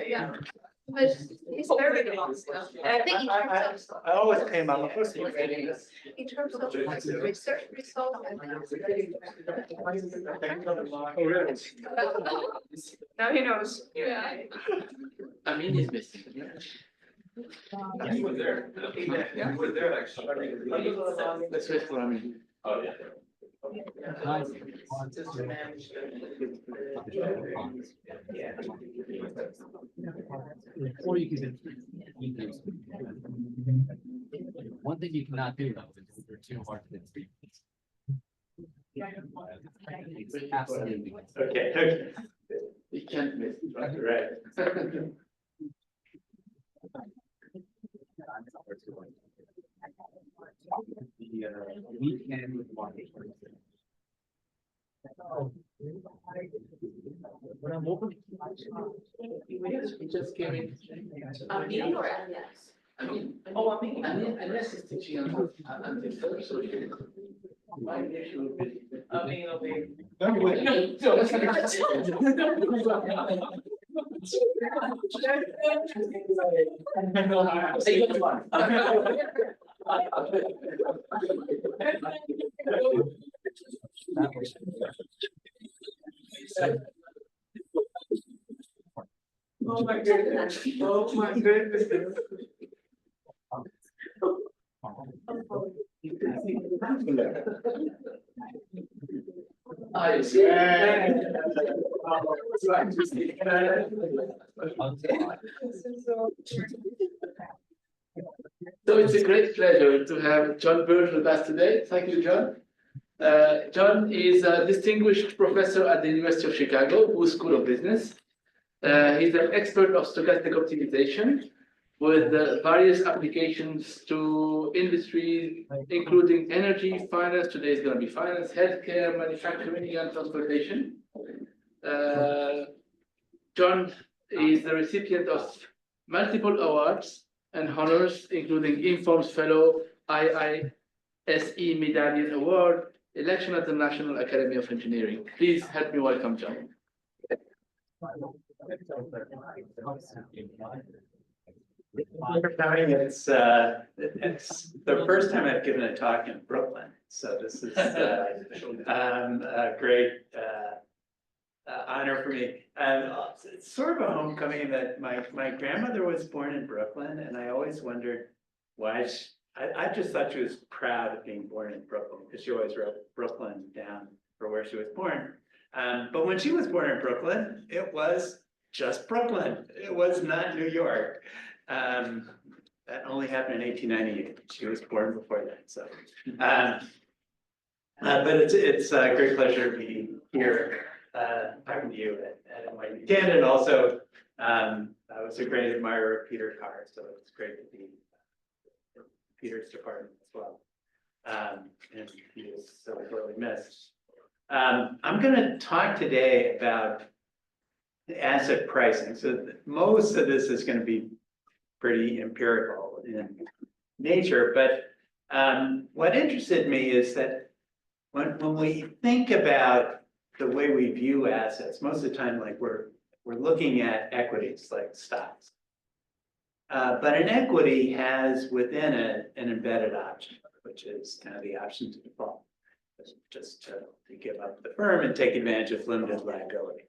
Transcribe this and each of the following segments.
Yeah. But he's very good. And I think I always came up with in terms of research results. Oh, really? Now he knows. Yeah. I mean, he's missing. You were there. Yeah. You were there, actually. That's just what I mean. Oh, yeah. Or you can. One thing you cannot do though is they're too hard to treat. Absolutely. Okay. You can't miss. Right. When I'm open. He just came in. Meeting or yes? I mean, Oh, I mean. unless it's teaching until first, so my issue would be. Oh my goodness. Oh my goodness. I see. So it's a great pleasure to have John Birge with us today. Thank you, John. John is a distinguished professor at the University of Chicago, Booth School of Business. He's an expert of stochastic optimization with various applications to industries, including energy, finance. Today is going to be finance, healthcare, manufacturing, and transportation. John is the recipient of multiple awards and honors, including Inform's Fellow, IISE Medallion Award, election at the National Academy of Engineering. Please help me welcome John. It's the first time I've given a talk in Brooklyn, so this is a great honor for me. It's sort of a homecoming in that my grandmother was born in Brooklyn, and I always wondered why. I just thought she was proud of being born in Brooklyn because she always wrote Brooklyn down for where she was born. But when she was born in Brooklyn, it was just Brooklyn. It was not New York. That only happened in 1898. She was born before that. So, but it's a great pleasure to be here talking to you at NYU. Tandon also, I was a great admirer of Peter Carr, so it's great to be in Peter's department as well. And he was so sorely missed. I'm going to talk today about asset pricing. So most of this is going to be pretty empirical in nature, but what interested me is that when we think about the way we view assets, most of the time, like we're looking at equities like stocks. But an equity has within it an embedded option, which is kind of the option to default, just to give up the firm and take advantage of limited liability.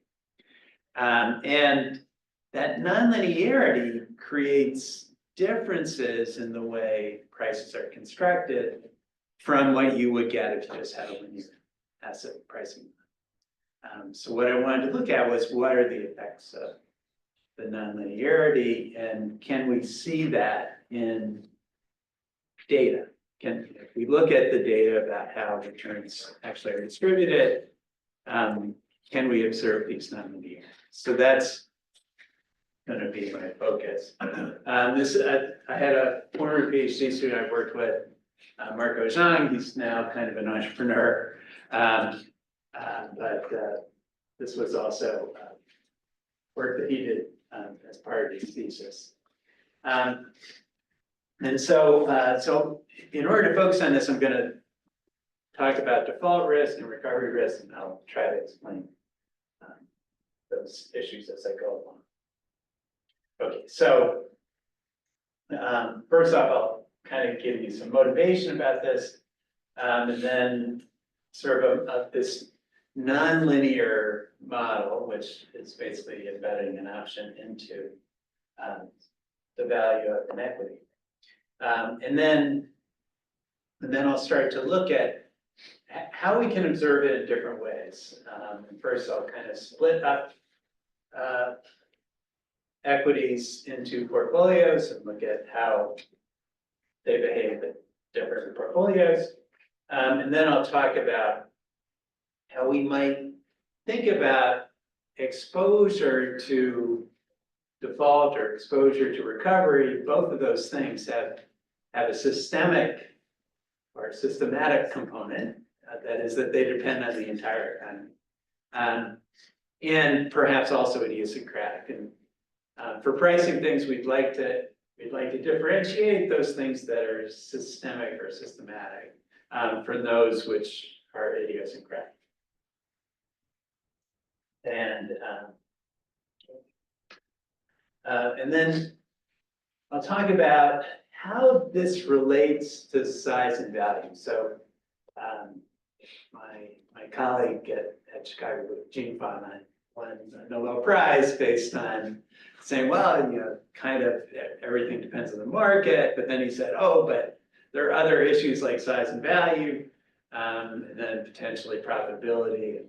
And that nonlinearity creates differences in the way prices are constructed from what you would get if you just had a linear asset pricing. So what I wanted to look at was what are the effects of the nonlinearity, and can we see that in data? If we look at the data about how returns actually are distributed, can we observe these nonlinear? So that's going to be my focus. I had a former PhD student I worked with, Marco Zhang. He's now kind of an entrepreneur, but this was also work that he did as part of his thesis. And so, so in order to focus on this, I'm gonna talk about default risk and recovery risk, and I'll try to explain those issues as I go along. Okay, so first off, I'll kind of give you some motivation about this, and then sort of this nonlinear model, which is basically embedding an option into the value of an equity. And then I'll start to look at how we can observe it in different ways. And first, I'll kind of split up equities into portfolios and look at how they behave in different portfolios. And then I'll talk about how we might think about exposure to default or exposure to recovery. Both of those things have a systemic or systematic component. That is that they depend on the entire economy. And perhaps also idiosyncratic. And for pricing things, we'd like to differentiate those things that are systemic or systematic from those which are idiosyncratic. And then I'll talk about how this relates to size and value. So my colleague at Chicago, Gene Fahnemann, won a Nobel Prize based on saying, well, you know, kind of everything depends on the market, but then he said, oh, but there are other issues like size and value, and then potentially profitability and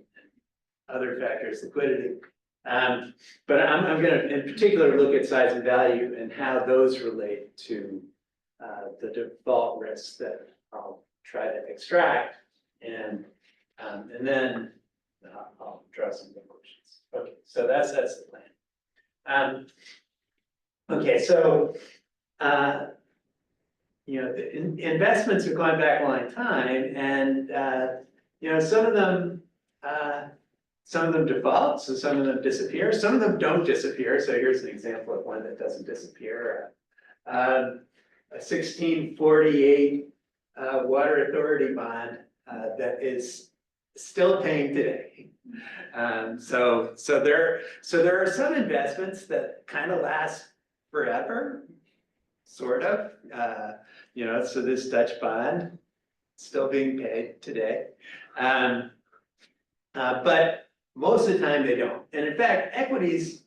other factors, liquidity. But I'm going to, in particular, look at size and value and how those relate to the default risks that I'll try to extract, and then I'll draw some conclusions. Okay, so that's the plan. Okay, so you know, the investments have gone back a long time, and you know, some of them default, so some of them disappear, some of them don't disappear. So here's an example of one that doesn't disappear. A 1648 Water Authority bond that is still paying today. So there are some investments that kind of last forever, sort of. You know, so this Dutch bond still being paid today. But most of the time they don't. And in fact, equities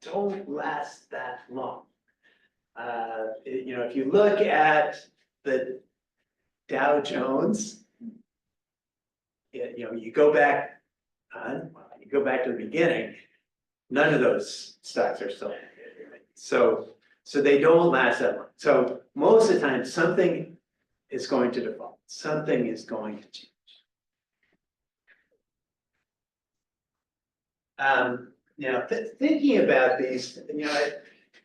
don't last that long. You know, if you look at the Dow Jones, you know, you go back to the beginning, none of those stocks are still. So they don't last that long. So most of the time, something is going to default. Something is going to change. You know, thinking about these, you know, I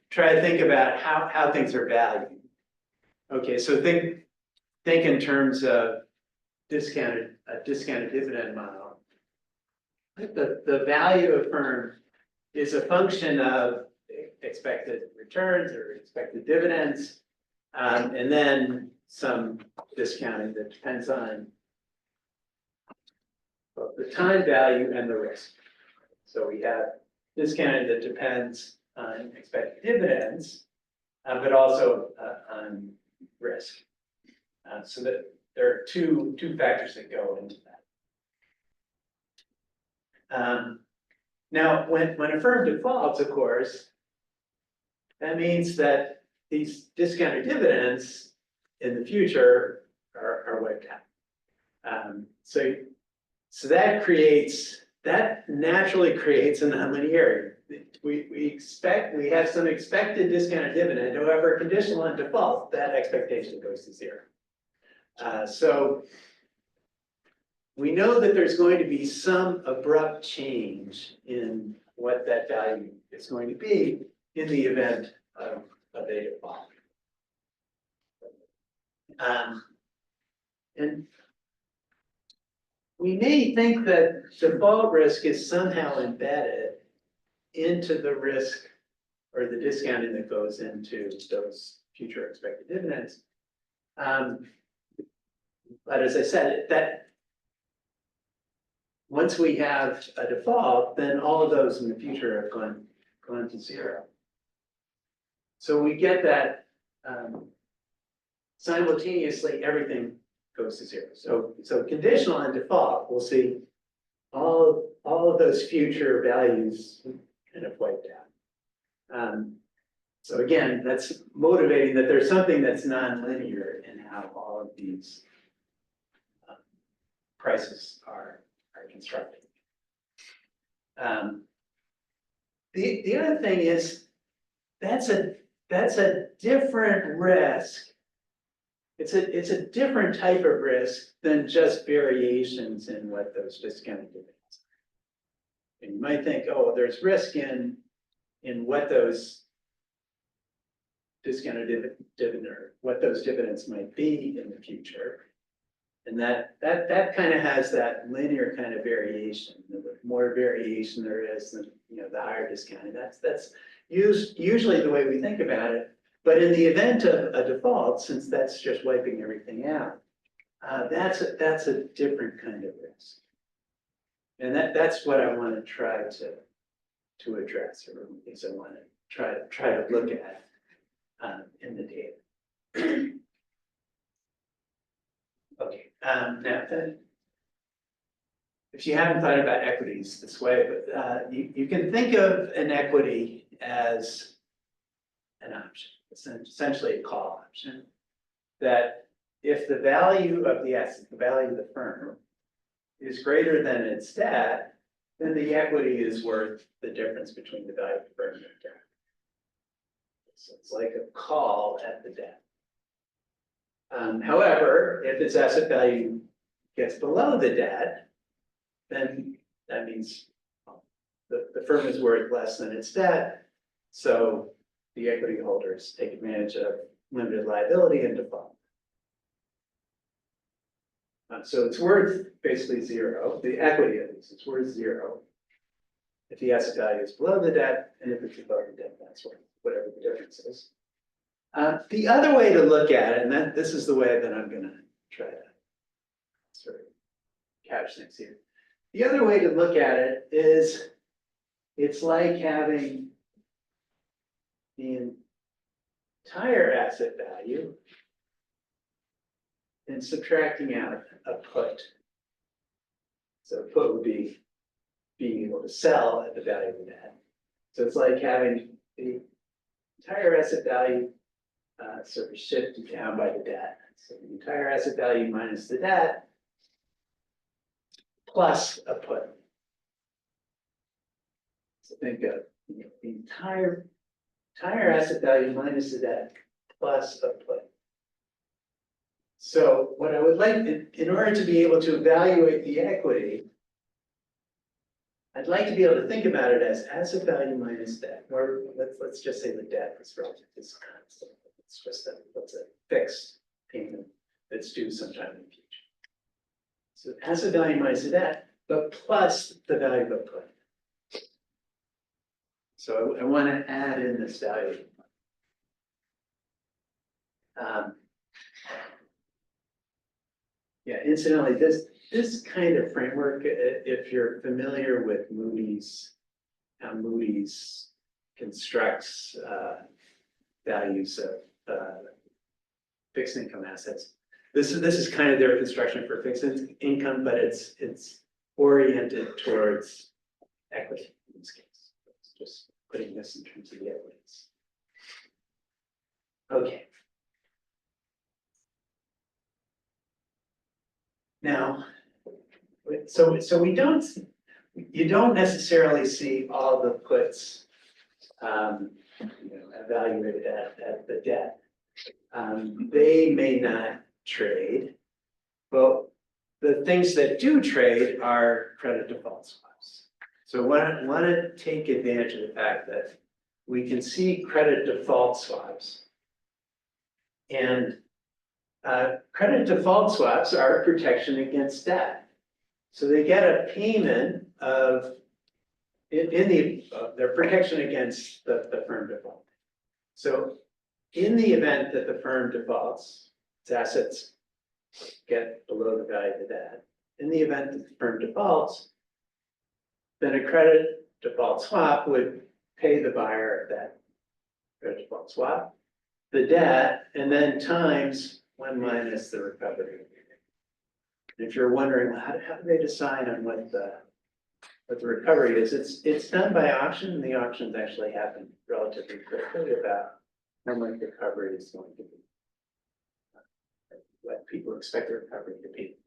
try to think about how things are valued. Okay, so think in terms of a discounted dividend model. The value of a firm is a function of expected returns or expected dividends, and then some discounting that depends on both the time value and the risk. So we have discounting that depends on expected dividends, but also on risk. So that there are two factors that go into that. Now, when a firm defaults, of course, that means that these discounted dividends in the future are wiped out. So that naturally creates a nonlinearity. We have some expected discounted dividend. However, conditional on default, that expectation goes to zero. So we know that there's going to be some abrupt change in what that value is going to be in the event of a default. And we may think that default risk is somehow embedded into the risk or the discounting that goes into those future expected dividends. But as I said, that once we have a default, then all of those in the future have gone to zero. So we get that simultaneously everything goes to zero. So conditional and default, we'll see all of those future values kind of wiped out. So again, that's motivating that there's something that's nonlinear in how all of these prices are constructed. The other thing is that's a different risk. It's a different type of risk than just variations in what those discounted dividends are. And you might think, oh, there's risk in what those discounted dividend or what those dividends might be in the future. And that kind of has that linear kind of variation. The more variation there is, the higher discounting. That's usually the way we think about it. But in the event of a default, since that's just wiping everything out, that's a different kind of risk. And that's what I want to try to address, or at least I want to try to look at in the data. Okay, now if you haven't thought about equities this way, but you can think of an equity as an option. It's essentially a call option, that if the value of the asset, the value of the firm, is greater than its debt, then the equity is worth the difference between the value of the firm and the debt. So it's like a call at the debt. However, if its asset value gets below the debt, then that means the firm is worth less than its debt. So the equity holders take advantage of limited liability and default. So it's worth basically zero, the equity at least, it's worth zero. If the asset value is below the debt, and if it's above the debt, that's worth whatever the difference is. The other way to look at it, and this is the way that I'm going to try to sort of catch things here. The other way to look at it is it's like having the entire asset value and subtracting out a put. So a put would be being able to sell at the value of the debt. So it's like having the entire asset value sort of shifted down by the debt. So the entire asset value minus the debt plus a put. So think of the entire asset value minus the debt plus a put. So what I would like, in order to be able to evaluate the equity, I'd like to be able to think about it as asset value minus debt, or let's just say the debt is relative to constant. It's just a fixed payment that's due sometime in the future. So asset value minus the debt, but plus the value of the put. So I want to add in this value. Yeah, incidentally, this kind of framework, if you're familiar with Moody's, how Moody's constructs values of fixed income assets. This is kind of their construction for fixed income, but it's oriented towards equity in this case. It's just putting this in terms of the equities. Okay. Now, so you don't necessarily see all the puts, evaluated at the debt. They may not trade, but the things that do trade are credit default swaps. So I want to take advantage of the fact that we can see credit default swaps, and credit default swaps are protection against debt. So they get a payment of, their protection against the firm default. So in the event that the firm defaults, its assets get below the value of that. In the event that the firm defaults, then a credit default swap would pay the buyer of that credit default swap the debt, and then times 1 minus the recovery. If you're wondering, well, how do they decide on what the recovery is? It's done by auction, and the auctions actually happen relatively quickly about how much recovery is going to be. What people expect the recovery to be.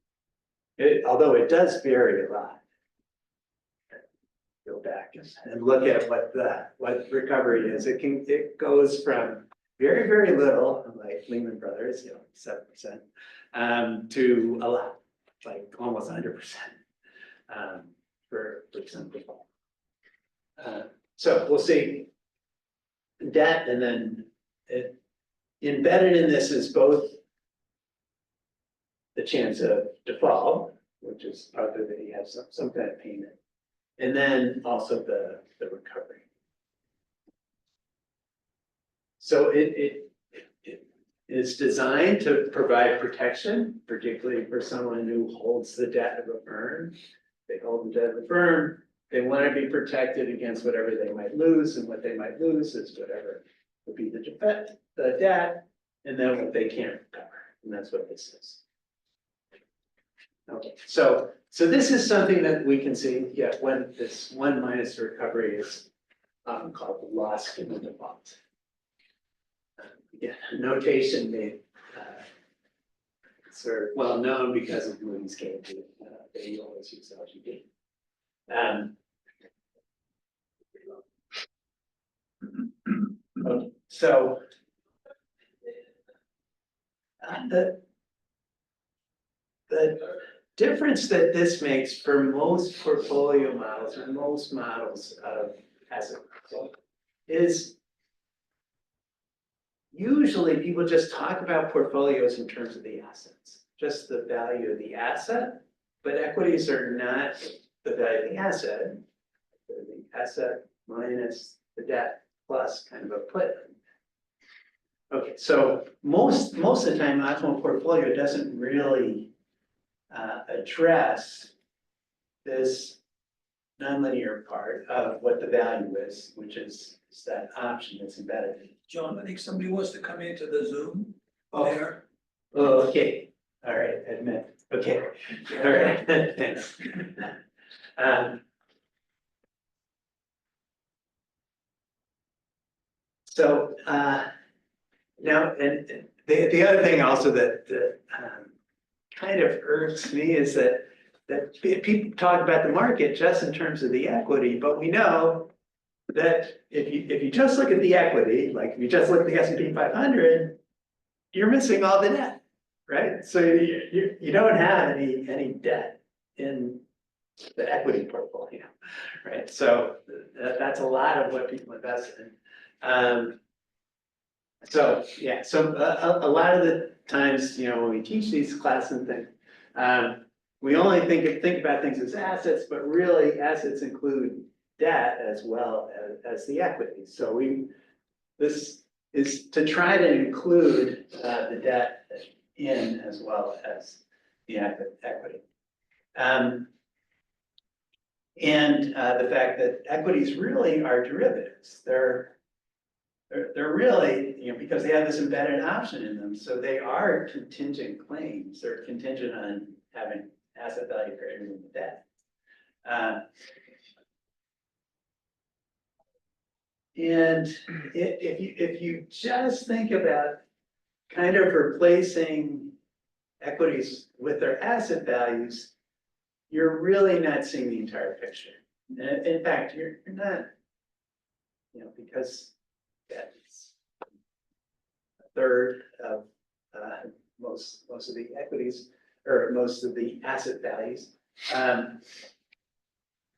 Although it does vary a lot. Go back and look at what recovery is. It goes from very, very little, like Lehman Brothers, 7%, to a lot, like almost 100%, for some people. So we'll see debt, and then embedded in this is both the chance of default, which is either that you have some kind of payment, and then also the recovery. So it is designed to provide protection, particularly for someone who holds the debt of a firm. They hold the debt of the firm. They want to be protected against whatever they might lose, and what they might lose is whatever would be the debt, and then what they can't recover, and that's what this is. Okay, so this is something that we can see, when this 1 minus recovery is often called the loss given default. Notation made sort of well known because of Moody's came to they always use LGD. Okay, so the difference that this makes for most portfolio models or most models of asset is usually people just talk about portfolios in terms of the assets, just the value of the asset, but equities are not the value of the asset. They're the asset minus the debt plus kind of a put. Okay, so most of the time, optimal portfolio doesn't really address this nonlinear part of what the value is, which is that option that's embedded in it. John, I think somebody wants to come into the Zoom Oh. there. Oh, okay, all right, admit, okay, all right, thanks. So now, and the other thing also that kind of irks me is that people talk about the market just in terms of the equity, but we know that if you just look at the equity, like if you just look at the S&P 500, you're missing all the debt, right? So you don't have any debt in the equity portfolio, right? So that's a lot of what people invest in. So yeah, so a lot of the times, when we teach these classes and things, we only think about things as assets, but really assets include debt as well as the equity. So this is to try to include the debt in as well as the equity. And the fact that equities really are derivatives. They're really, because they have this embedded option in them. So they are contingent claims. They're contingent on having asset value greater than the debt. And if you just think about kind of replacing equities with their asset values, you're really not seeing the entire picture. In fact, you're not, because that's a third of most of the equities or most of the asset values.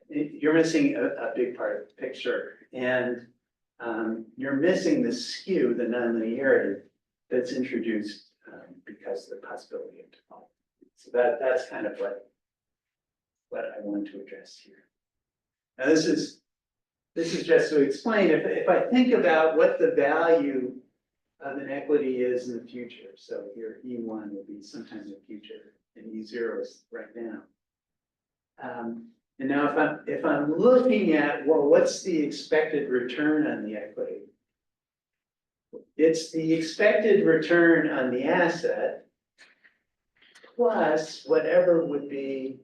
You're missing a big part of the picture, and you're missing the skew, the nonlinearity that's introduced because of the possibility of default. So that's kind of what I want to address here. Now this is just to explain, if I think about what the value of an equity is in the future. So your E1 will be sometime in the future and E0 is right now. And now if I'm looking at, well, what's the expected return on the equity? It's the expected return on the asset plus whatever would be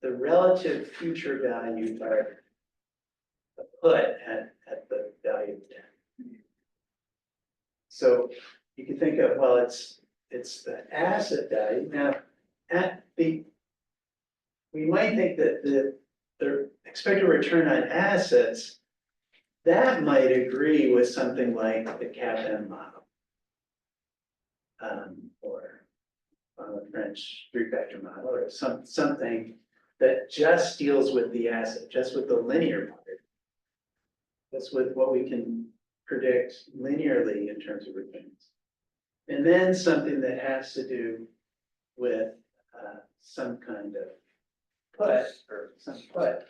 the relative future value by the put at the value of 10. So you can think of, well, it's the asset value. Now, we might think that the expected return on assets, that might agree with something like the CAPM model. Or the French three-factor model, or something that just deals with the asset, just with the linear part. That's with what we can predict linearly in terms of returns. And then something that has to do with some kind of put or some put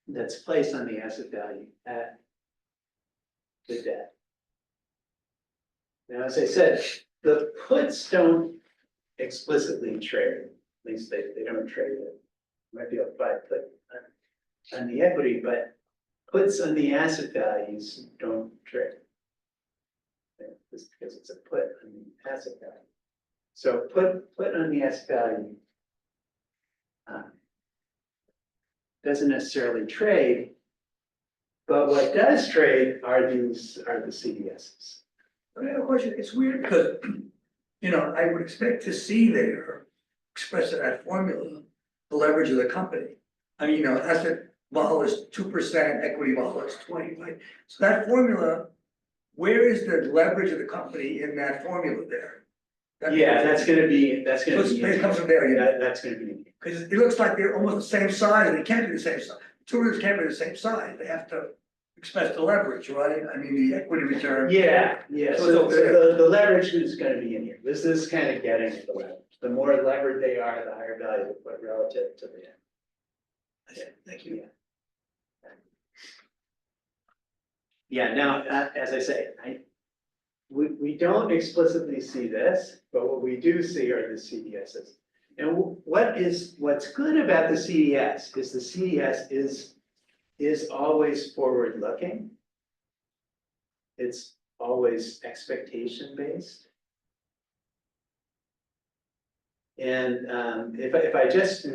that's placed on the asset value at the debt. Now, as I said, the puts don't explicitly trade, at least they don't trade it. Might be able to buy a put on the equity, but puts on the asset values don't trade. Just because it's a put on the asset value. So put on the asset value doesn't necessarily trade, but what does trade are the CDSs. I have a question. It's weird because, you know, I would expect to see there expressed in that formula, the leverage of the company. I mean, you know, asset vol is 2%, equity vol is 20, right? So that formula, where is the leverage of the company in that formula there? Yeah, that's gonna be, So it comes from there, yeah. That's gonna be. Because it looks like they're almost the same size, and they can't be the same size. Two rooms can't be the same size, they have to express the leverage, right? I mean, the equity return. Yeah, So so it's over the leverage is gonna be in here. This is kind of getting at the leverage. The more levered they are, the higher value, but relative to the. Yeah, thank you. Yeah, now, as I say, we don't explicitly see this, but what we do see are the CDSs. And what's good about the CDS is the CDS is always forward-looking. It's always expectation-based. And if I just,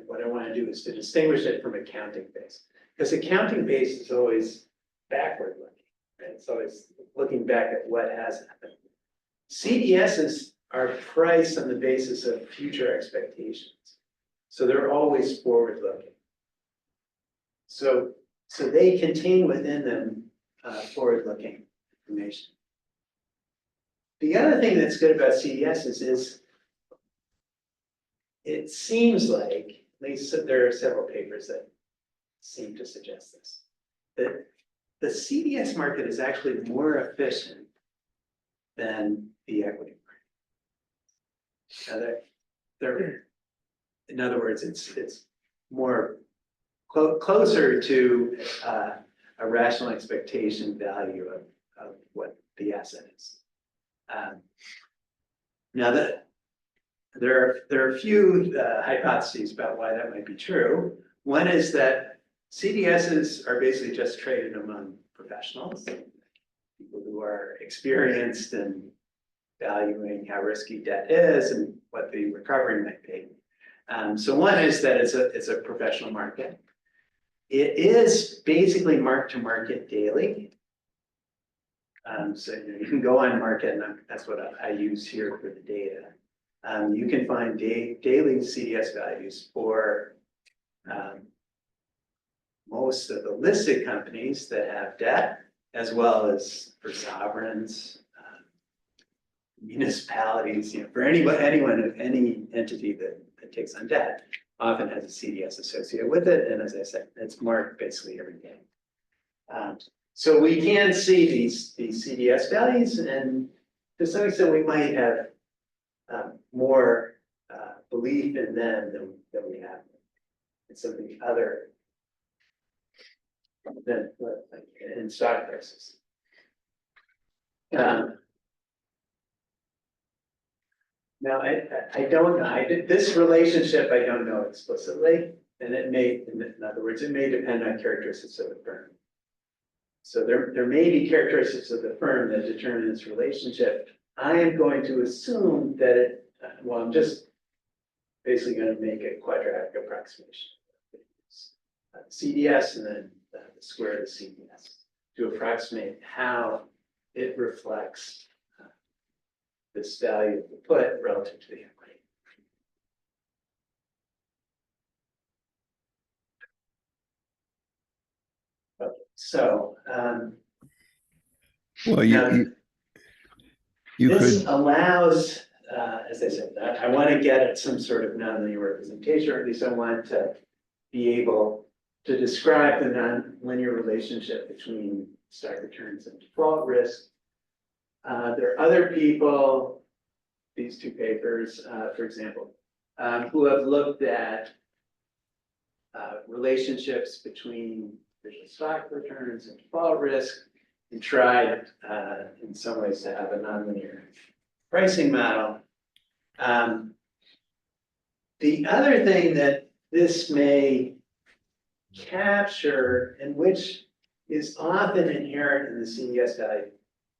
what I want to do is to distinguish it from accounting-based. Because accounting-based is always backward-looking. Right? It's always looking back at what has happened. CDSs are priced on the basis of future expectations. So they're always forward-looking. So they contain within them forward-looking information. The other thing that's good about CDSs is it seems like, at least there are several papers that seem to suggest this, that the CDS market is actually more efficient than the equity market. Now they're in other words, it's more closer to a rational expectation value of what the asset is. Now that there are a few hypotheses about why that might be true. One is that CDSs are basically just traded among professionals, people who are experienced in valuing how risky debt is and what the recovery might be. So one is that it's a professional market. It is basically mark to market daily. So you can go on market, and that's what I use here for the data. You can find daily CDS values for most of the listed companies that have debt, as well as for sovereigns, municipalities, for anyone, any entity that takes on debt, often has a CDS associated with it. And as I said, it's marked basically every day. So we can see these CDS values, and to some extent, we might have more belief in them than we have in some of the other than in stock prices. Now, I don't know, this relationship, I don't know explicitly, and it may, in other words, it may depend on characteristics of the firm. So there may be characteristics of the firm that determine this relationship. I am going to assume that well, I'm just basically going to make a quadratic approximation. CDS and then the square of the CDS to approximate how it reflects this value of the put relative to the equity. Okay, so Well, now, you this could, allows, as I said, I want to get at some sort of nonlinear representation, or at least I want to be able to describe the nonlinear relationship between stock returns and default risk. There are other people, these two papers, for example, who have looked at relationships between visual stock returns and default risk and tried in some ways to have a nonlinear pricing model. The other thing that this may capture, and which is often inherent in the CDS value,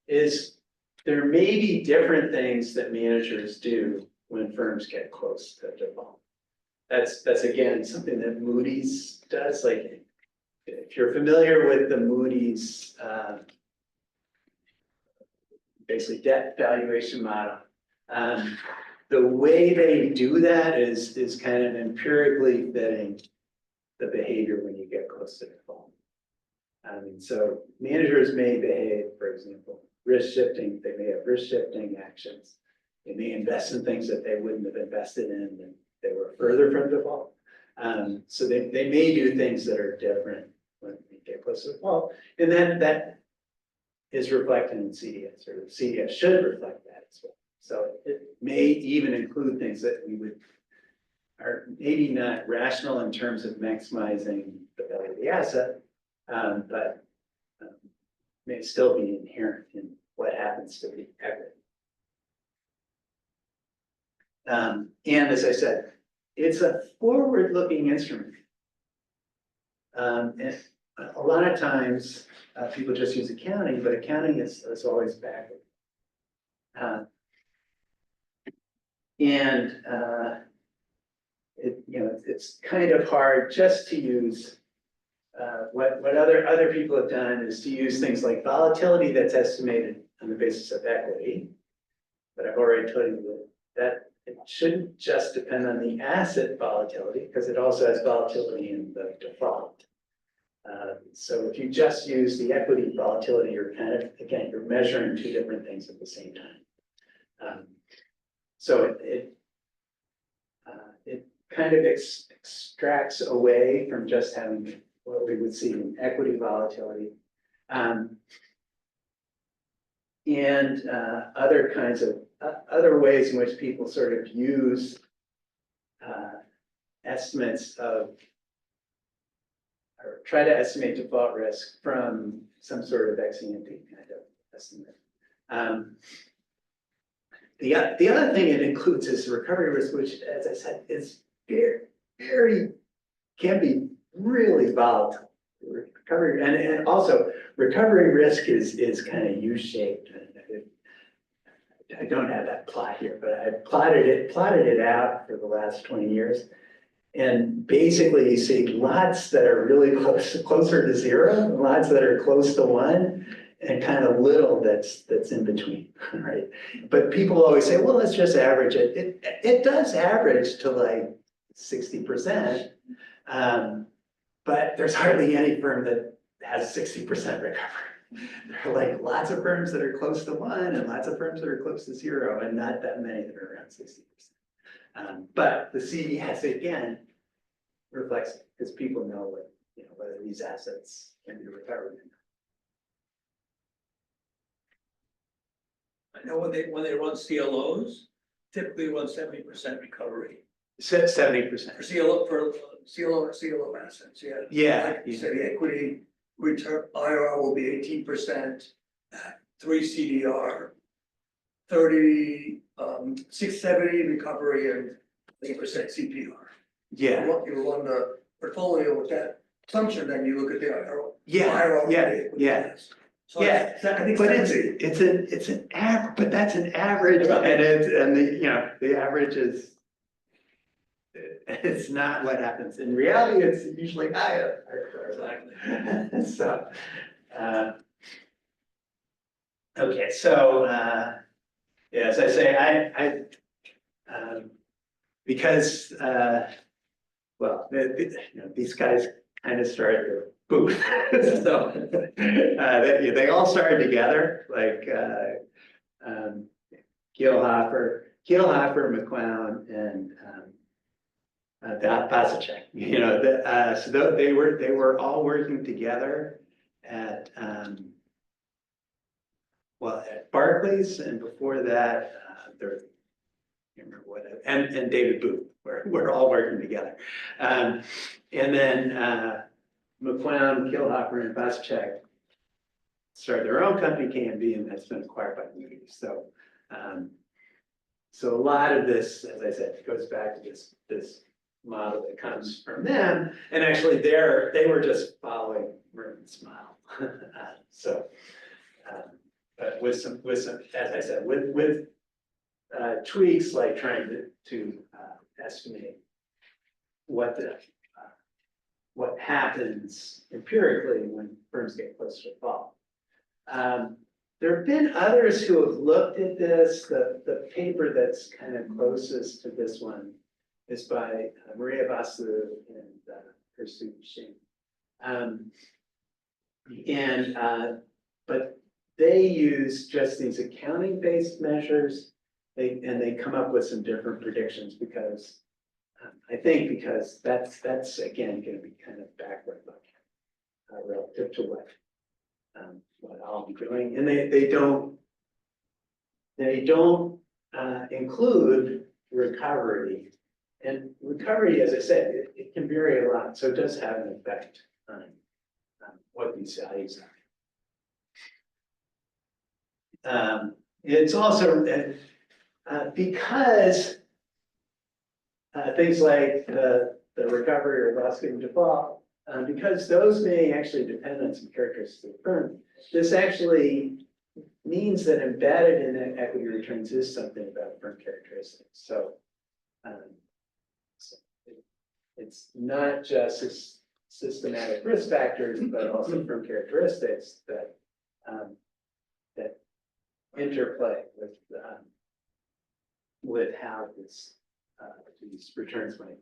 is there may be different things that managers do when firms get close to default. That's again something that Moody's does. Like if you're familiar with the Moody's basically debt valuation model, the way they do that is kind of empirically fitting the behavior when you get close to default. So managers may behave, for example, risk shifting. They may have risk shifting actions. They may invest in things that they wouldn't have invested in if they were further from default. So they may do things that are different when we get close to default. And then that is reflected in CDS, or CDS should reflect that as well. So it may even include things that we would are maybe not rational in terms of maximizing the value of the asset, but may still be inherent in what happens to the equity. And as I said, it's a forward-looking instrument. And a lot of times people just use accounting, but accounting is always backward. It's kind of hard just to use what other people have done is to use things like volatility that's estimated on the basis of equity. But I've already told you that it shouldn't just depend on the asset volatility, because it also has volatility in the default. So if you just use the equity volatility, you're kind of, again, you're measuring two different things at the same time. So it kind of extracts away from just having what we would see in equity volatility. And other kinds of other ways in which people sort of use estimates of, or try to estimate default risk from some sort of ex-ante kind of estimate. The other thing it includes is recovery risk, which, as I said, is very can be really volatile. Recovery and also recovery risk is kind of U-shaped. I don't have that plot here, but I plotted it out for the last 20 years. And basically you see lots that are really closer to zero, lots that are close to one, and kind of little that's in between, right? But people always say, well, let's just average it. It does average to like 60%, but there's hardly any firm that has 60% recovery. There are like lots of firms that are close to one and lots of firms that are close to zero, and not that many that are around 60%. But the CDS again reflects it, because people know what, whether these assets can be recovered. I know when they run CLOs, typically run 70% recovery. 70%. For CLO assets, yeah. Yeah. Like you said, the equity return IRR will be 18%. 3 CDR, 30, 670 recovery and 8% CPR. Yeah, You run the portfolio with that assumption, then you look at the yeah, yeah. So Yeah, I think but 70. it's an average, but that's an average, Right. and the, you know, the average is. It's not what happens, in reality, it's usually higher. Exactly. So, okay, so, yeah, as I say, because, well, you know, these guys kind of started their booth. So, they all started together, like, Kielhofer, McClown, and, Pasacek, you know, so they were all working together at, well, at Barclays, and before that, there, I can't remember what, and David Booth, we're all working together. And then, McClown, Kielhofer, and Pasacek started their own company, KMB, and that's been acquired by Moody's. So, so a lot of this, as I said, goes back to this model that comes from them, and actually they were just following Merton's model. So, but with some, as I said, with tweaks like trying to estimate what happens empirically when firms get close to fall. There have been others who have looked at this. The paper that's kind of closest to this one is by Maria Vasu and her student Shane. But they use just these accounting-based measures. They come up with some different predictions because I think because that's again going to be kind of backward looking relative to what I'll be doing, and they don't include recovery. And recovery, as I said, it can vary a lot, so it does have an effect on what these values are. It's also because things like the recovery or loss given default, because those may actually depend on some characteristics of the firm. This actually means that embedded in the equity returns is something about firm characteristics. So, it's not just systematic risk factors, but also firm characteristics that that interplay with how these returns might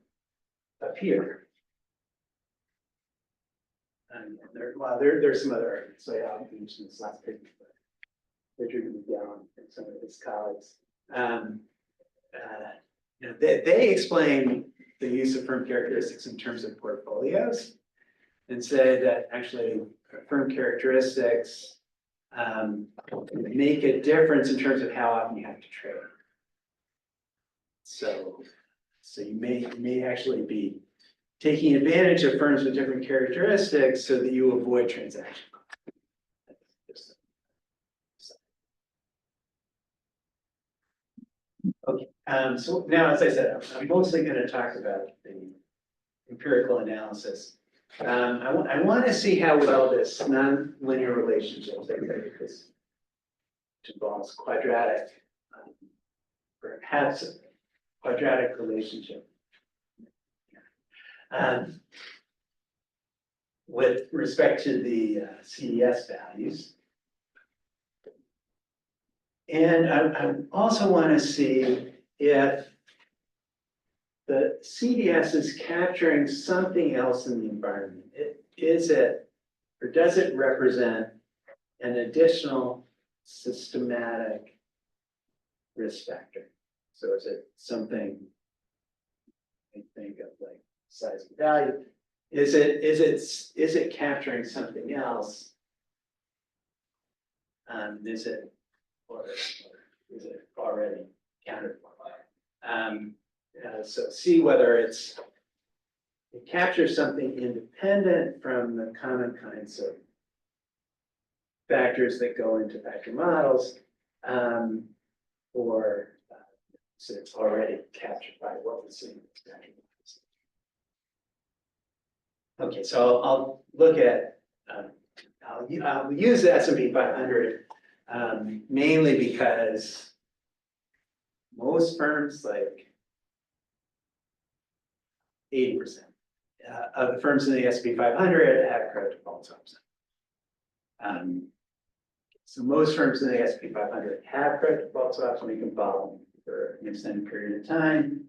appear. And there's some other arguments. So I'll mention this last paper, but Richard McGowan and some of his colleagues. You know, they explain the use of firm characteristics in terms of portfolios, and say that actually firm characteristics make a difference in terms of how often you have to trade. So you may actually be taking advantage of firms with different characteristics so that you avoid transaction costs. Okay, so now, as I said, I'm mostly going to talk about the empirical analysis. I want to see how well this nonlinear relationship, which involves quadratic, perhaps a quadratic relationship, with respect to the CDS values. And I also want to see if the CDS is capturing something else in the environment. Is it, or does it represent an additional systematic risk factor? So is it something, I think of like size and value? Is it capturing something else? Is it, or is it already accounted for? So see whether it captures something independent from the common kinds of factors that go into factor models, or so it's already captured by what we're seeing in the factor models. Okay, so I'll look at, I'll use the S&P 500 mainly because most firms, like 80% of the firms in the S&P 500 have credit default swaps. So most firms in the S&P 500 have credit default swaps, and we can follow them for an extended period of time.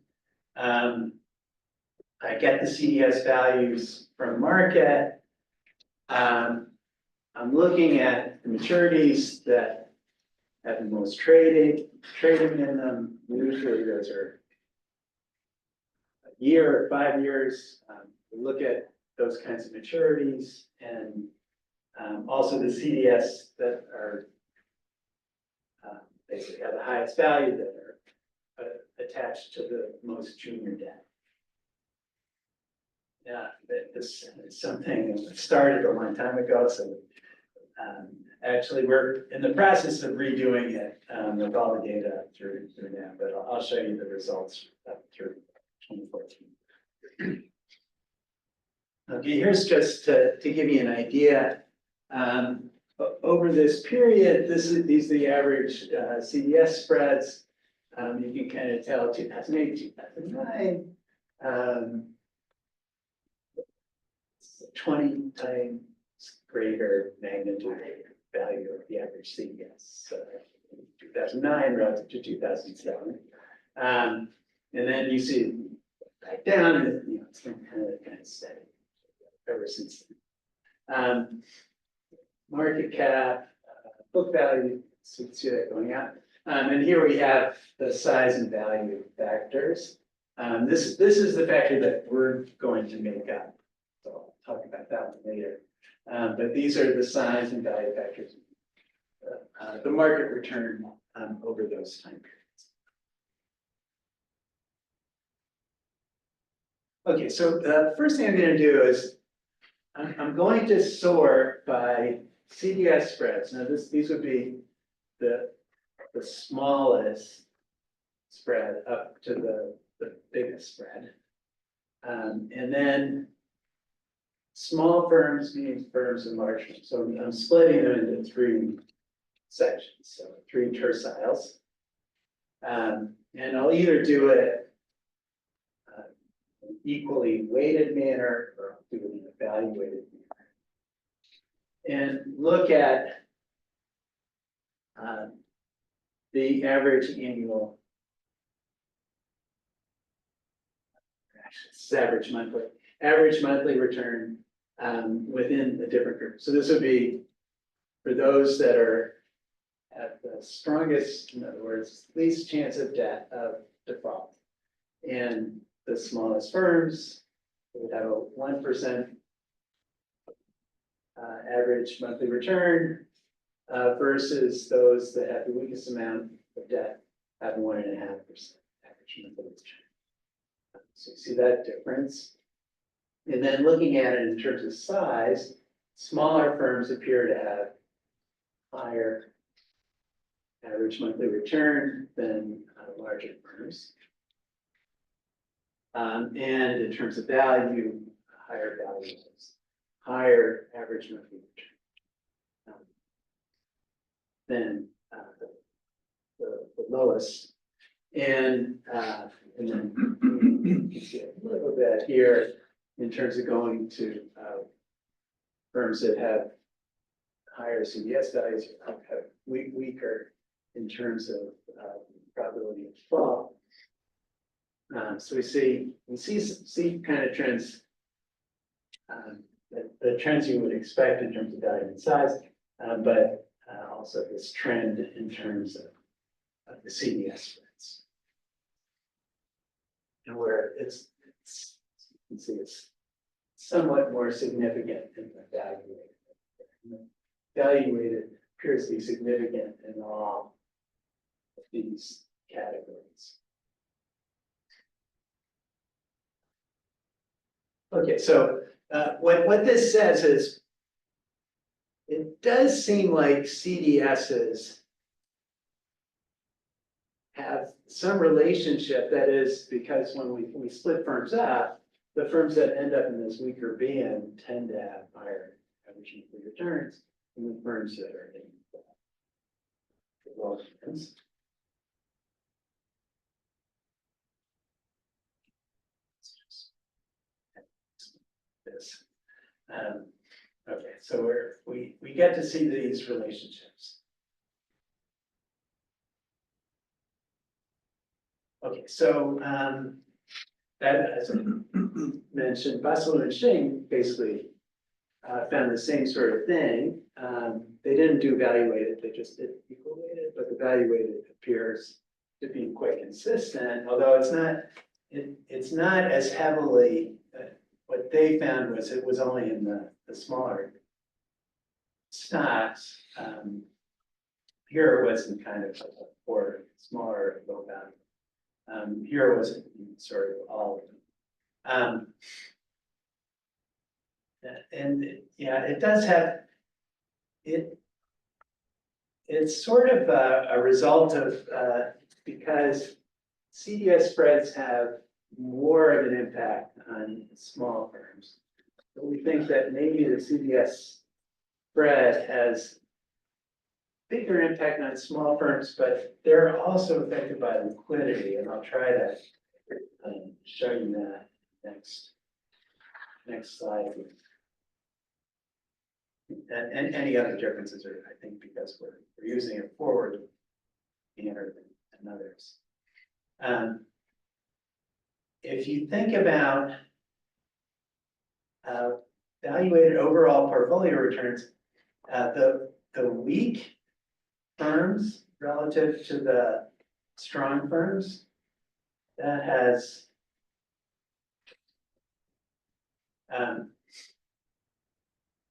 I get the CDS values from market. I'm looking at the maturities that have the most trading in them. Usually those are a year or 5 years. We look at those kinds of maturities, and also the CDS that are basically have the highest value, that are attached to the most junior debt. Yeah, this is something that started a long time ago, so actually we're in the process of redoing it with all the data through now, but I'll show you the results up through 2014. Okay, here's just to give you an idea. Over this period, these are the average CDS spreads. You can kind of tell 2008, 2009. 20 times greater magnitude value of the average CDS, 2009 relative to 2007. And then you see back down, and it's been kind of steady ever since then. Market cap, book value, so you can see that going up. And here we have the size and value factors. This is the factor that we're going to make up. So I'll talk about that one later. But these are the size and value factors, the market return over those time periods. Okay, so the first thing I'm going to do is I'm going to sort by CDS spreads. Now these would be the smallest spread up to the biggest spread. And then small firms means firms and large firms. So I'm splitting them into 3 sections, so 3 terciles. And I'll either do it equally weighted manner, or I'll do it in a value-weighted manner. And look at the average annual, actually, average monthly return within the different groups. So this would be for those that are at the strongest, in other words, least chance of default. And the smallest firms would have a 1% average monthly return versus those that have the weakest amount of debt have 1.5% average monthly return. So you see that difference. And then looking at it in terms of size, smaller firms appear to have higher average monthly return than larger firms. And in terms of value, higher values, higher average monthly return than the lowest. And then you can see a little bit here in terms of going to firms that have higher CDS values, have weaker in terms of probability of default. So we see kind of trends, the trends you would expect in terms of value and size, but also this trend in terms of the CDS spreads. And where you can see it's somewhat more significant in the value-weighted. Value-weighted appears to be significant in all of these categories. Okay, so what this says is it does seem like CDSs have some relationship, that is, because when we split firms up, the firms that end up in this weaker band tend to have higher average monthly returns than the firms that are in the lower bands. This. Okay, so we get to see these relationships. Okay, so that, as I mentioned, Basil and Shing basically found the same sort of thing. They didn't do value weighted, they just did equal weighted, but the value weighted appears to be quite consistent, although it's not as heavily. What they found was it was only in the smaller stocks. Here it wasn't kind of for smaller low value. Here it wasn't sort of all of them. And yeah, it does have it. It's sort of a result of because CDS spreads have more of an impact on small firms. But we think that maybe the CDS spread has bigger impact on small firms, but they're also affected by liquidity, and I'll try to show you that next slide. And any other differences are, I think, because we're using it forward than others. If you think about evaluated overall portfolio returns, the weak firms relative to the strong firms, that has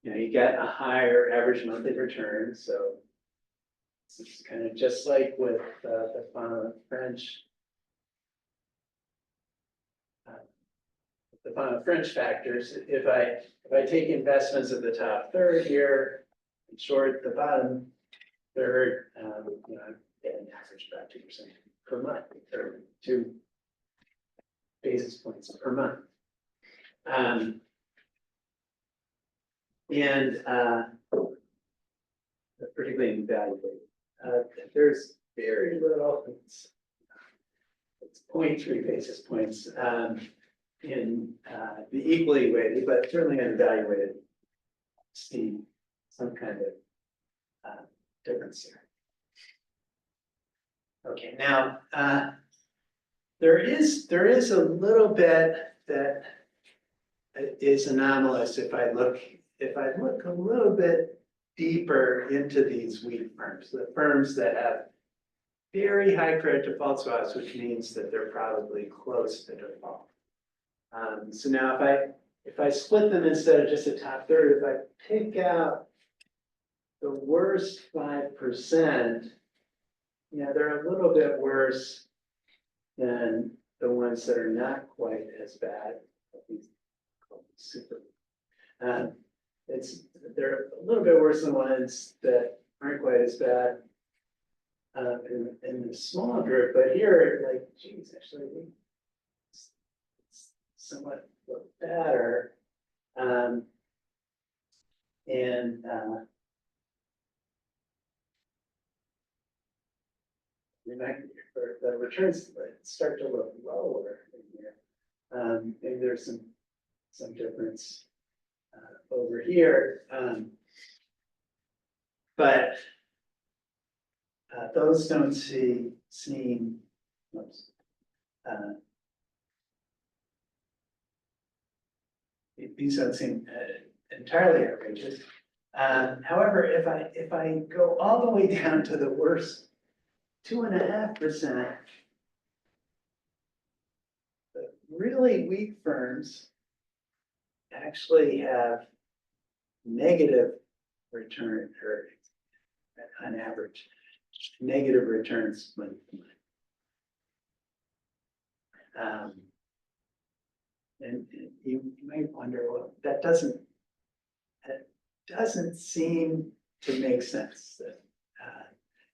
you get a higher average monthly return. So this is kind of just like with the French. The French factors. If I take investments at the top third here and short the bottom third, I'm getting average about 2% per month, or 2 basis points per month. Particularly in value weight, there's very little. It's 0.3 basis points. In the equally weighted, but certainly unevaluated, see some kind of difference here. Okay, now there is a little bit that is anomalous if I look a little bit deeper into these weak firms, the firms that have very high credit default swaps, which means that they're probably close to default. So now if I split them instead of just the top third, if I pick out the worst 5%, they're a little bit worse than the ones that are not quite as bad. Super. They're a little bit worse than ones that aren't quite as bad in the small group, but here, like, geez, actually, somewhat better. The returns start to look lower in here. Maybe there's some difference over here, but those don't seem. Oops, these don't seem entirely outrageous. However, if I go all the way down to the worst 2.5%, the really weak firms actually have negative return, or on average, negative returns month to month. And you might wonder, well, that doesn't seem to make sense that,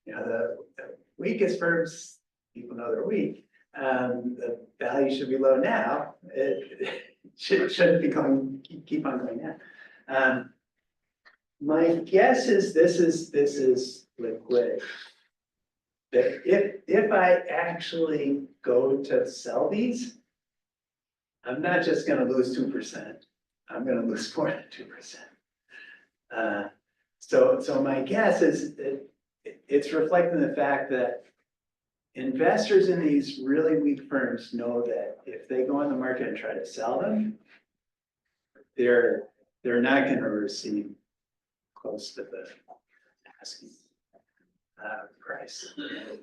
the weakest firms, people know they're weak. The value should be low now. It shouldn't be keep on going down. My guess is this is liquid. That if I actually go to sell these, I'm not just gonna lose 2%. I'm gonna lose more than 2%. So my guess is that it's reflecting the fact that investors in these really weak firms know that if they go on the market and try to sell them, they're not gonna receive close to the asking price.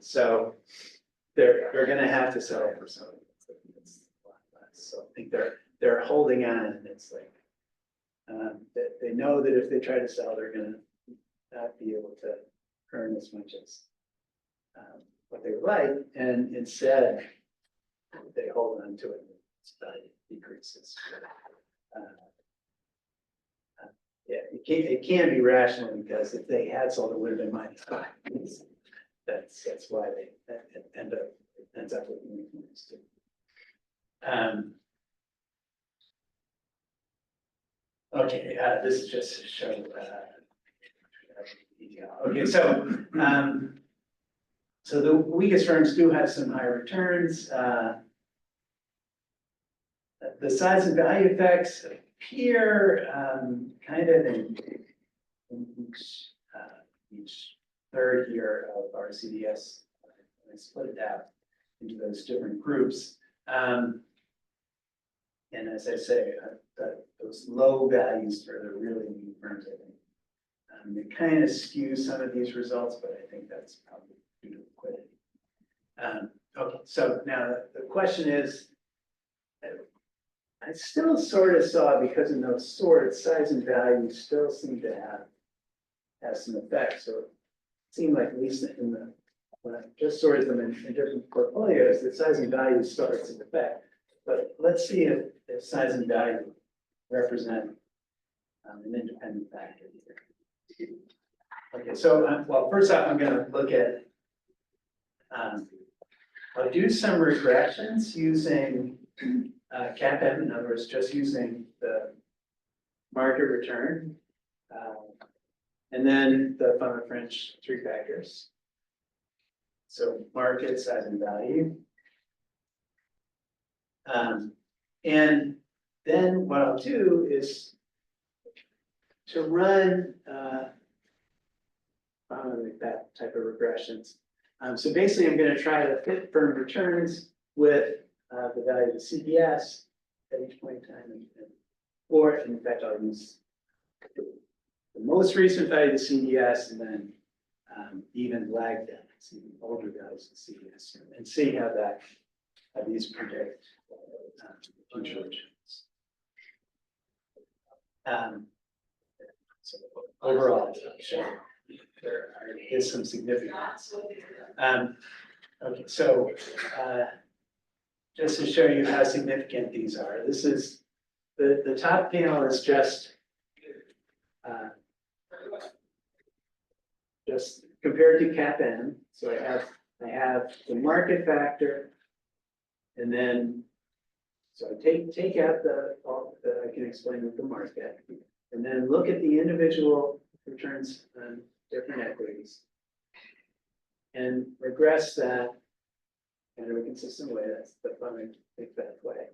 So they're gonna have to sell for something that's a lot less. So I think they're holding on, and it's like they know that if they try to sell, they're gonna not be able to earn as much as what they would like, and instead they hold on to it, and its value decreases. Yeah, it can be rational, because if they had sold, it would have been -5. That's why that ends up with unicorns too. Okay, this is just to show. Okay, so the weakest firms do have some high returns. The size and value effects appear kind of in each third here of our CDS. I split it out into those different groups. And as I say, those low values for the really weak firms, I think, they kind of skew some of these results, but I think that's probably due to liquidity. Okay, so now the question is, I still sort of saw, because in those sorts, size and value still seem to have some effect. So it seemed like, at least when I just sorted them in different portfolios, the size and value starts in effect. But let's see if size and value represent an independent factor here. Okay, so well, first off, I'm going to look at, I'll do some regressions using CAPM, in other words, just using the market return, and then the fund of French 3 factors. So market, size, and value. And then what I'll do is to run that type of regressions. So basically, I'm going to try to fit firm returns with the value of the CDS at each point in time, or in fact, I'll use the most recent value of the CDS, and then even lag values, even older values of the CDS, and see how these predict future returns. So overall, there is some significance. Okay, so just to show you how significant these are, this is the top panel is just compared to CAPM. So I have the market factor, and then so I take out all that I can explain with the market, and then look at the individual returns on different equities, and regress that in a consistent way. That's the fun I think that way.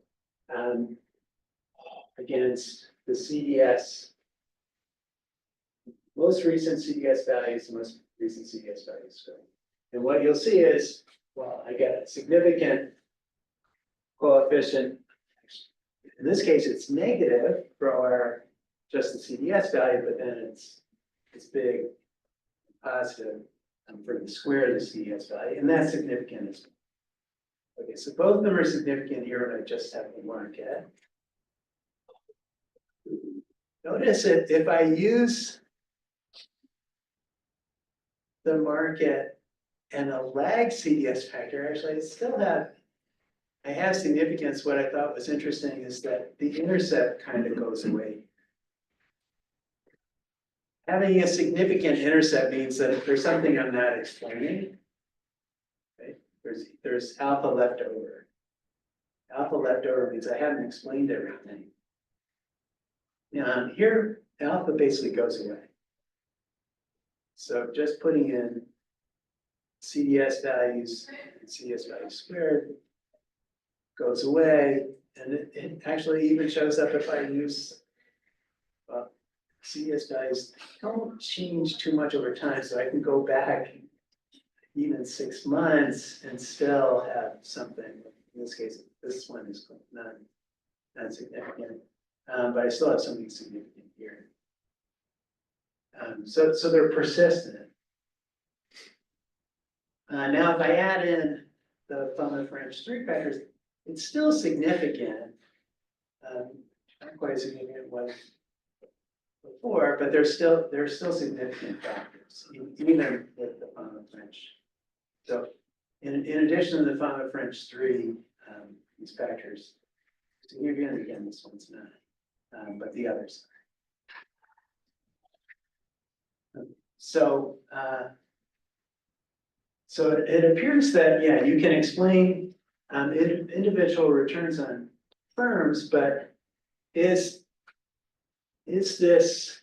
Against the CDS, most recent CDS values, most recent CDS values. And what you'll see is, well, I get a significant coefficient. In this case, it's negative for just the CDS value, but then it's big positive for the square of the CDS value, and that's significant as well. Okay, so both of them are significant here when I just have the market. Notice that if I use the market and a lag CDS factor, actually I have significance. What I thought was interesting is that the intercept kind of goes away. having a significant intercept means that if there's something I'm not explaining, okay, there's alpha left over. Alpha left over means I haven't explained everything. Here, alpha basically goes away. So just putting in CDS values, and CDS values squared goes away, and it actually even shows up if I use CDS values don't change too much over time, so I can go back even 6 months and still have something. In this case, this one is not significant, but I still have something significant here. So they're persistent. Now, if I add in the Fama-French 3 factors, it's still significant. Not quite as significant as before, but they're still significant factors, even with the Fama-French. So, in addition to the Fama-French 3, these factors significant. Again, this one's not, but the others are. So it appears that, yeah, you can explain individual returns on firms, but is this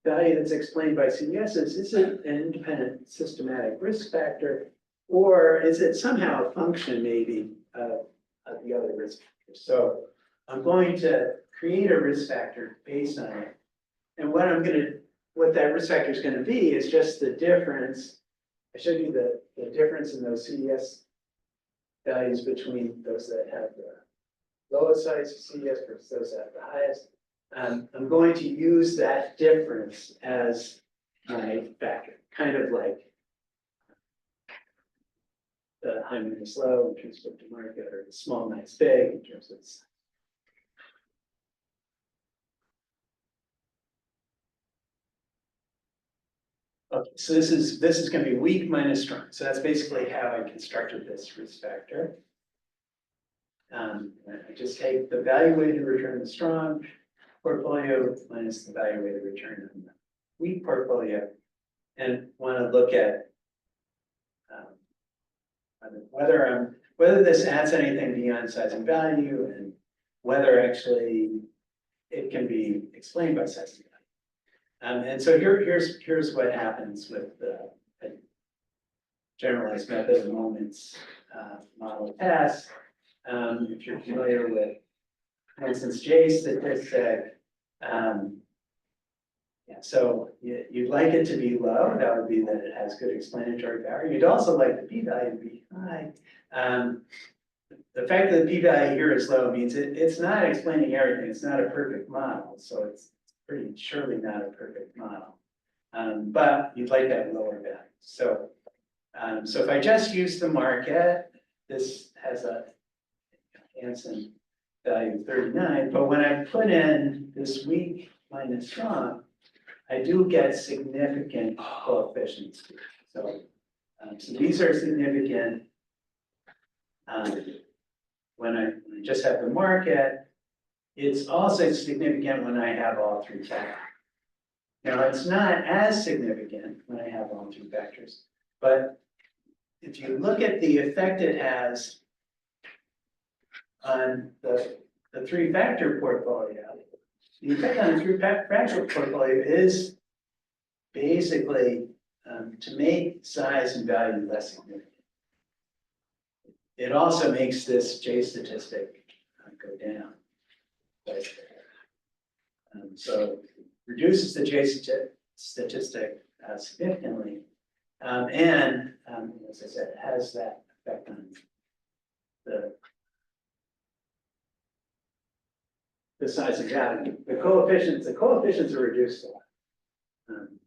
value that's explained by CDSs, is it an independent systematic risk factor, or is it somehow a function maybe of the other risk factors? So I'm going to create a risk factor based on it. And what that risk factor is going to be is just the difference. I showed you the difference in those CDS values between those that have the lowest size CDS versus those that have the highest. I'm going to use that difference as my factor, kind of like the high minus low in terms of to market, or the small minus big in terms of size. Okay, so this is going to be weak minus strong. So that's basically how I constructed this risk factor. I just take the value weighted return of the strong portfolio minus the value weighted return on the weak portfolio, and want to look at whether this adds anything beyond size and value, and whether actually it can be explained by size and value. And so here's what happens with the generalized method of moments model test. If you're familiar with, for instance, J statistic, yeah, so you'd like it to be low. That would be that it has good explanatory power. You'd also like the p-value to be high. The fact that the p-value here is low means it's not explaining everything. It's not a perfect model, so it's pretty surely not a perfect model. But you'd like that lower value. So if I just use the market, this has a Hansen value of 39, but when I put in this weak minus strong, I do get significant coefficients. So these are significant when I just have the market. It's also significant when I have all 3 factors. Now, it's not as significant when I have all 2 factors, but if you look at the effect it has on the 3-factor portfolio, the effect on the 3-factor portfolio is basically to make size and value less significant. It also makes this J statistic go down. So reduces the J statistic significantly, and as I said, it has that effect on the size of value. The coefficients are reduced a lot.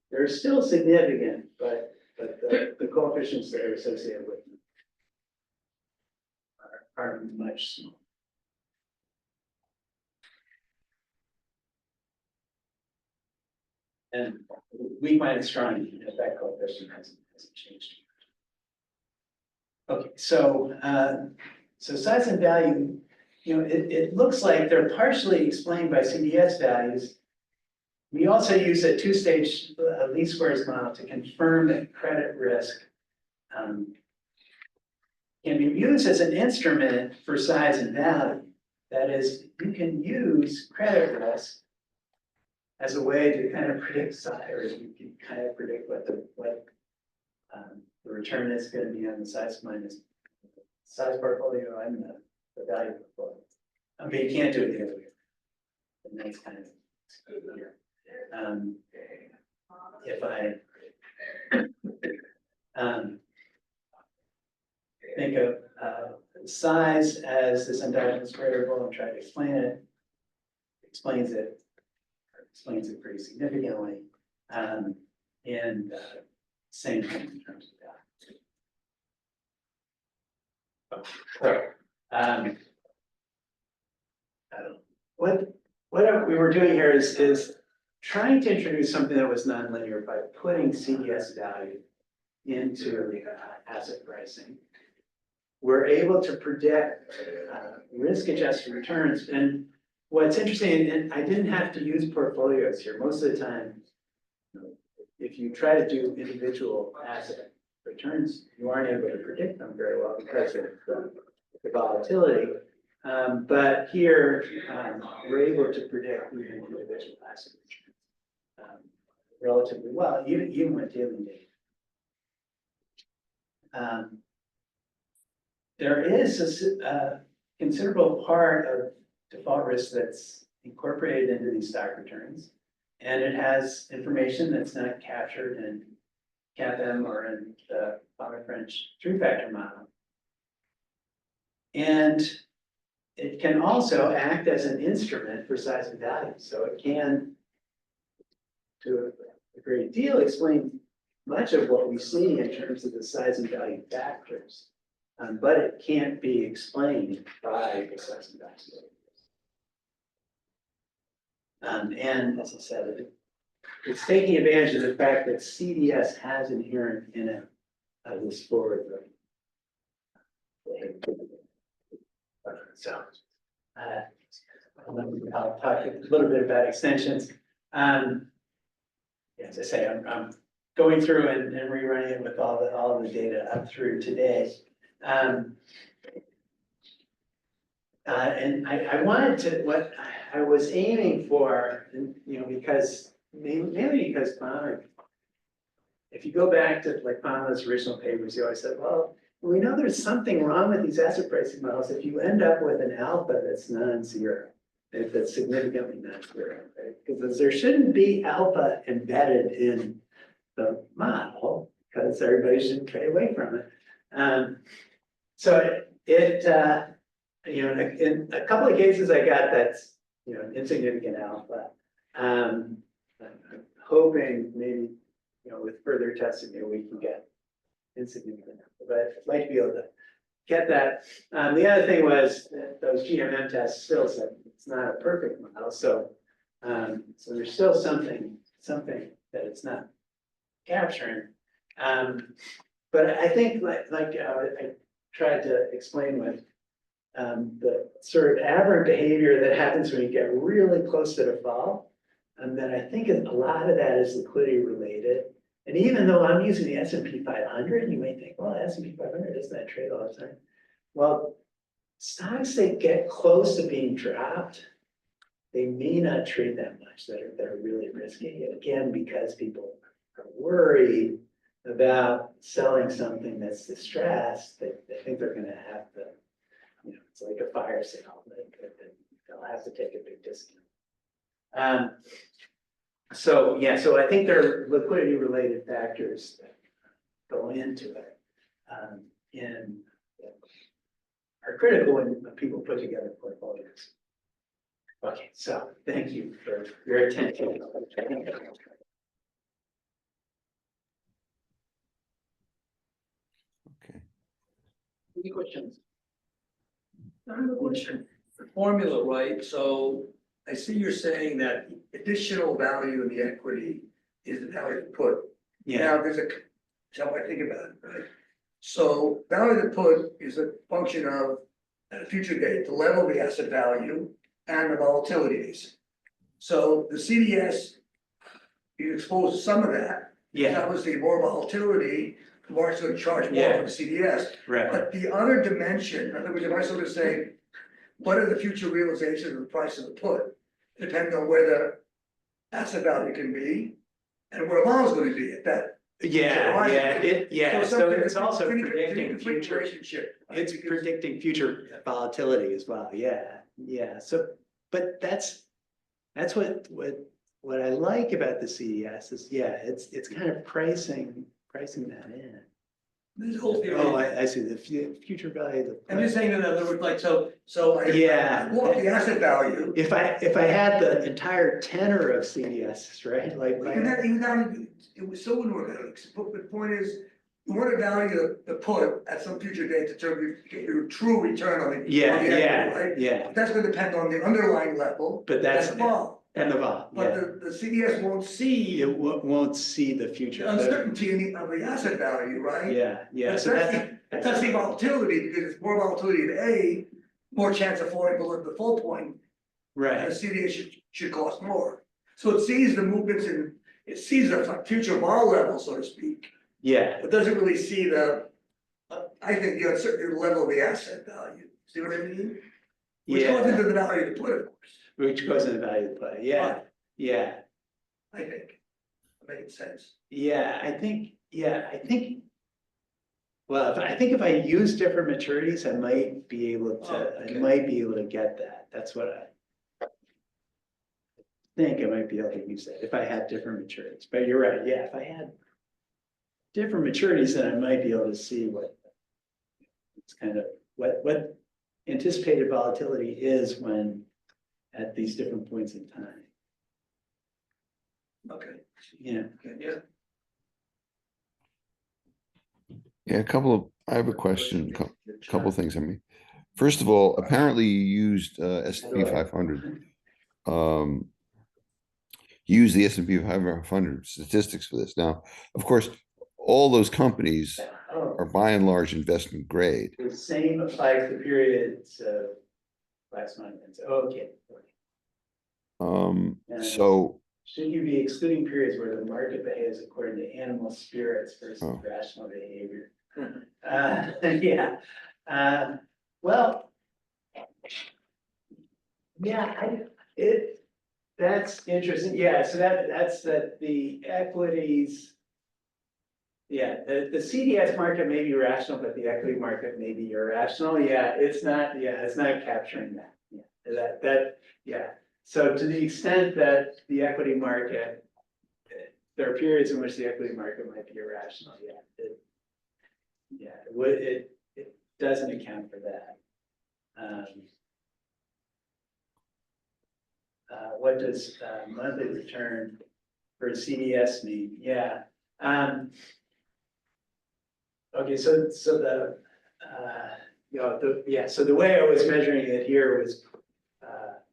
They're still significant, but the coefficients that are associated with them are much smaller. And weak minus strong, that coefficient hasn't changed. Okay, so size and value, it looks like they're partially explained by CDS values, We also use a two-stage least squares model to confirm that credit risk can be used as an instrument for size and value. That is, you can use credit risk as a way to kind of predict size, or you can kind of predict what the return is going to be on the size minus size portfolio and the value portfolio. I mean, you can't do it the other way. And that's kind of if I think of size as this endogenous variable and try to explain it, explains it pretty significantly. And same thing in terms of that. What we were doing here is trying to introduce something that was nonlinear by putting CDS value into asset pricing. We're able to predict risk-adjusted returns. And what's interesting, and I didn't have to use portfolios here. Most of the time, if you try to do individual asset returns, you aren't able to predict them very well because of the volatility. But here, we're able to predict even individual asset returns relatively well, even with daily data. There is a considerable part of default risk that's incorporated into these stock returns, and it has information that's not captured in CAPM or in the French three-factor model. And it can also act as an instrument for size and value. So it can, to a great deal, explain much of what we see in terms of the size and value factors. But it can't be explained by the size and value. And as I said, it's taking advantage of the fact that CDS has inherent in it this forward looking. So I'll talk a little bit about extensions. As I say, I'm going through and rerunning it with all of the data up through today. And I wanted to, what I was aiming for, because mainly because Palmer, if you go back to like Palmer's original papers, he always said, well, we know there's something wrong with these asset pricing models if you end up with an alpha that's non-zero, if it's significantly non-zero, right? Because there shouldn't be alpha embedded in the model because everybody should trade away from it. So in a couple of cases I got that's, insignificant alpha. I'm hoping maybe, with further testing, maybe we can get insignificant alpha, but I'd like to be able to get that. The other thing was that those GMM tests still said it's not a perfect model. So there's still something that it's not capturing. But I think I tried to explain with the sort of aberrant behavior that happens when you get really close to default. And then I think a lot of that is liquidity related. And even though I'm using the S&P 500, you may think, well, S&P 500 doesn't that trade all the time? Well, stocks that get close to being dropped, they may not trade that much that are really risky. Again, because people are worried about selling something that's distressed, they think they're going to have to, it's like a fire sale. They'll have to take a big discount. So I think there are liquidity related factors that go into it and are critical when people put together portfolios. Okay, so thank you for your attention. Okay. Any questions? I have a question. The formula, right? So I see you're saying that additional value in the equity is the value to put. Now there's how I think about it, right? So value to put is a function of at a future date, the level of the asset value and the volatilities. So the CDS you expose some of that. Yeah, Obviously, more volatility, the market's gonna charge more Yeah. for the CDS. right, But the other dimension, in other words, if I sort of say, what are the future realizations of the price of the put? Depending on where the asset value can be and where a bond's gonna be at that. yeah, so something it's that's also pretty- predicting pretty future, relationship. right? it's Because- predicting future volatility as well, yeah, so, but that's what I like about the CDS is, it's kind of pricing that in. This whole theory. Oh, I see, the future value of the. I'm just saying in other words, like, so I. Yeah. I want the asset value. If I had the entire tenor of CDS, right, like. And that, even now, it was so wouldn't work out, but the point is, you want to value the put at some future date to determine your true return on the. Yeah, on the equity, yeah, right? yeah, But that's gonna depend on the underlying level. but that's, and the vol. and the vol, But yeah, the CDS won't see it won't see the the future. uncertainty of the asset value, right? Yeah, But so that's. that's the volatility, because it's more volatility in A, more chance of falling below the full point. And Right, the CDS should cost more. So it sees the movements in, it sees the future vol level, so to speak. yeah, It doesn't really see I think the uncertainty level of the asset value, see what I mean? Which goes yeah, into the value of the put, of course, which goes in the value play, yeah, I think. Makes sense. I think. Well, I think if I use different maturities, I might be able Oh, to, okay. I might be able to get that, that's what I. Think I might be able to use that if I had different maturities, but you're right, yeah, if I had. Different maturities, then I might be able to see what. It's kind of, what anticipated volatility is when. At these different points in time, Okay, yeah. yeah. Yeah, I have a question, couple of things, I mean. First of all, apparently you used S&P 500. You used the S&P 500 statistics for this. Now, of course, all those companies are by and large investment grade. The same applies to periods of last month, okay. So, Should you be excluding periods where the market behaves according to animal spirits versus Oh. rational behavior? Yeah, well. Yeah, that's interesting, yeah, so that's the equities. Yeah, the CDS market may be rational, but the equity market may be irrational, it's not capturing that, yeah. So to the extent that the equity market, there are periods in which the equity market might be irrational, it doesn't account for that. What does monthly return for CDS mean? Okay, so the so the way I was measuring it here was at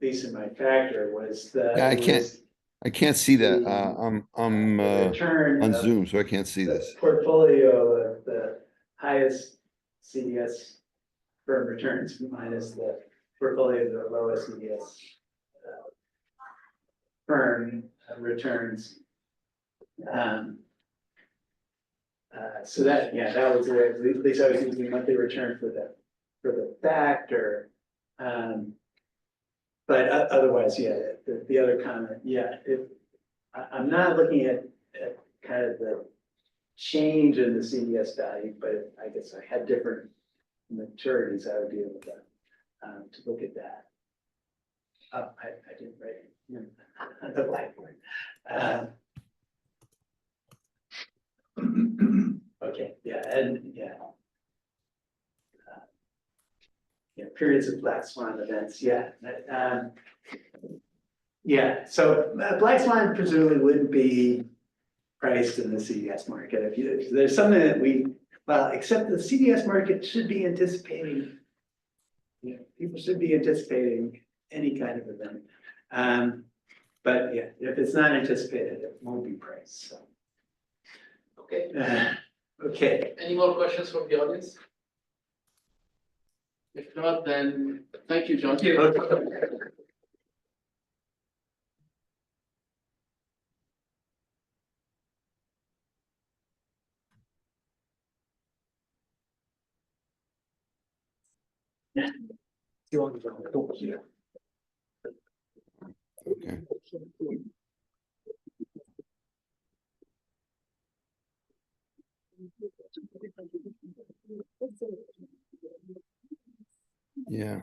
least in my factor was the. Yeah, I can't see that. I'm return on of Zoom, so I can't see the this. portfolio of the highest CDS firm returns minus the portfolio of the lowest CDS firm returns. So that was the way, at least I was using monthly return for the factor. But otherwise, the other comment, I'm not looking at kind of the change in the CDS value, but I guess I had different maturities, I would be able to look at that. I didn't write it on the blackboard. Okay, periods of black swan events, so black swan presumably wouldn't be priced in the CDS market. If there's something that except the CDS market should be anticipating, people should be anticipating any kind of event. But if it's not anticipated, it won't be priced, so. Okay, Okay. any more questions from the audience? If not, then thank you, John. Okay. Yeah.